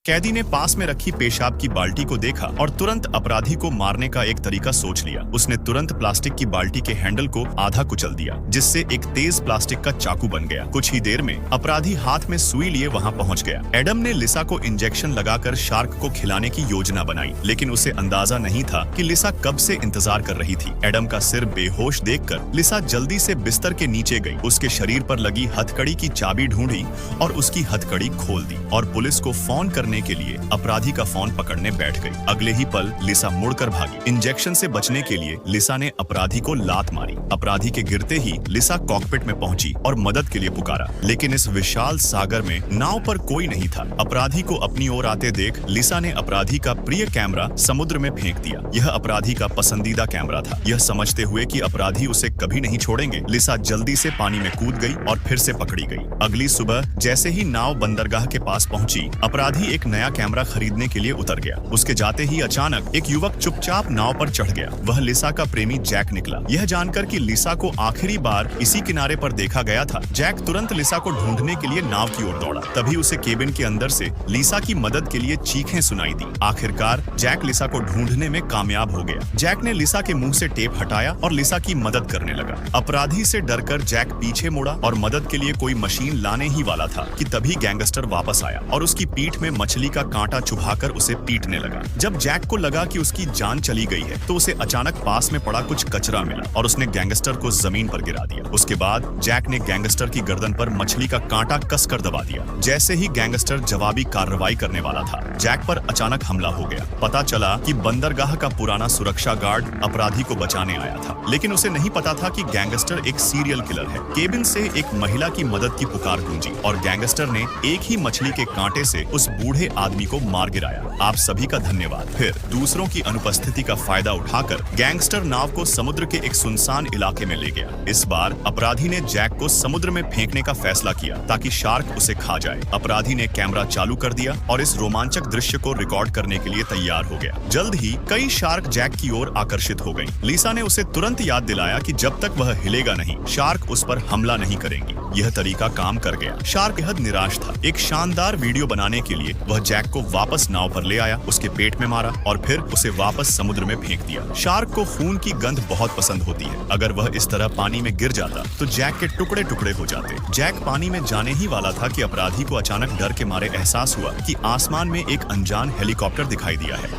कैदी ने पास में रखी पेशाब की बाल्टी को देखा और तुरंत अपराधी को मारने का एक तरीका सोच लिया। उसने तुरंत प्लास्टिक की बाल्टी के हैंडल को आधा कुचल दिया, जिससे एक तेज प्लास्टिक का चाकू बन गया। कुछ ही देर में अपराधी हाथ में सुई लिए वहां पहुंच गया। एडम ने लिसा को इंजेक्शन लगाकर शार्क को खिलाने की योजना बनाई, लेकिन उसे अंदाजा नहीं था कि लिसा कब से इंतजार कर रही थी। एडम का सिर बेहोश देखकर लिसा जल्दी से बिस्तर के नीचे गई, उसके शरीर पर लगी हथकड़ी की चाबी ढूंढी और उसकी हथकड़ी खोल दी और पुलिस को फोन करने के लिए अपराधी का फोन पकड़ने बैठ गई। अगले ही पल लिसा मुड़कर भागी। इंजेक्शन से बचने के लिए लिसा ने अपराधी को लात मारी। अपराधी के गिरते ही लिसा कॉकपिट में पहुंची और मदद के लिए पुकारा, लेकिन इस विशाल सागर में नाव पर कोई नहीं था। अपराधी को अपनी ओर आते देख लिसा ने अपराधी का प्रिय कैमरा समुद्र में फेंक दिया। यह अपराधी का पसंदीदा कैमरा था। यह समझते हुए कि अपराधी उसे कभी नहीं छोड़ेंगे, लिसा जल्दी से पानी में कूद गई और फिर से पकड़ी गई। अगली सुबह जैसे ही नाव बंदरगाह के पास पहुंची, अपराधी एक नया कैमरा खरीदने के लिए उतर गया। उसके जाते ही अचानक एक युवक चुपचाप नाव पर चढ़ गया। वह लिसा का प्रेमी जैक निकला। यह जानकर कि लिसा को आखिरी बार इसी किनारे पर देखा गया था, जैक तुरंत लिसा को ढूंढने के लिए नाव की ओर दौड़ा। तभी उसे केबिन के अंदर से लिसा की मदद के लिए चीखें सुनाई दी। आखिरकार जैक लिसा को ढूंढने में कामयाब हो गया। जैक ने लिसा के मुंह से टेप हटाया और लिसा की मदद करने लगा। अपराधी से डरकर जैक पीछे मुड़ा और मदद के लिए कोई मशीन लाने ही वाला था कि तभी गैंगस्टर वापस आया और उसकी पीठ में मछली का कांटा चुभाकर उसे पीटने लगा। जब जैक को लगा कि उसकी जान चली गई है, तो उसे अचानक पास में पड़ा कुछ कचरा मिला और उसने गैंगस्टर को जमीन पर गिरा दिया। उसके बाद जैक ने गैंगस्टर की गर्दन पर मछली का कांटा कसकर दबा दिया। जैसे ही गैंगस्टर जवाबी कार्रवाई करने वाला था, जैक पर अचानक हमला हो गया। पता चला कि बंदरगाह का पुराना सुरक्षा गार्ड अपराधी को बचाने आया था, लेकिन उसे नहीं पता था कि गैंगस्टर एक सीरियल किलर है। केबिन से एक महिला की मदद की पुकार गूंजी और गैंगस्टर ने एक ही मछली के कांटे से उस बूढ़े आदमी को मार गिराया। आप सभी का धन्यवाद। फिर दूसरों की अनुपस्थिति का फायदा उठाकर गैंगस्टर नाव को समुद्र के एक सुनसान इलाके में ले गया। इस बार अपराधी ने जैक को समुद्र में फेंकने का फैसला किया ताकि शार्क उसे खा जाए। अपराधी ने कैमरा चालू कर दिया और इस रोमांचक दृश्य को रिकॉर्ड करने के लिए तैयार हो गया। जल्द ही कई शार्क जैक की ओर आकर्षित हो गई। लिसा ने उसे तुरंत याद दिलाया कि जब तक वह हिलेगा नहीं, शार्क उस पर हमला नहीं करेंगी। यह तरीका काम कर गया। शार्क बेहद निराश था। एक शानदार वीडियो बनाने के लिए वह जैक को वापस नाव पर ले आया, उसके पेट में मारा और फिर उसे वापस समुद्र में फेंक दिया। शार्क को खून की गंध बहुत पसंद होती है। अगर वह इस तरह पानी में गिर जाता तो जैक के टुकड़े टुकड़े हो जाते। जैक पानी में जाने ही वाला था कि अपराधी को अचानक डर के मारे एहसास हुआ कि आसमान में एक अनजान हेलीकॉप्टर दिखाई दिया है।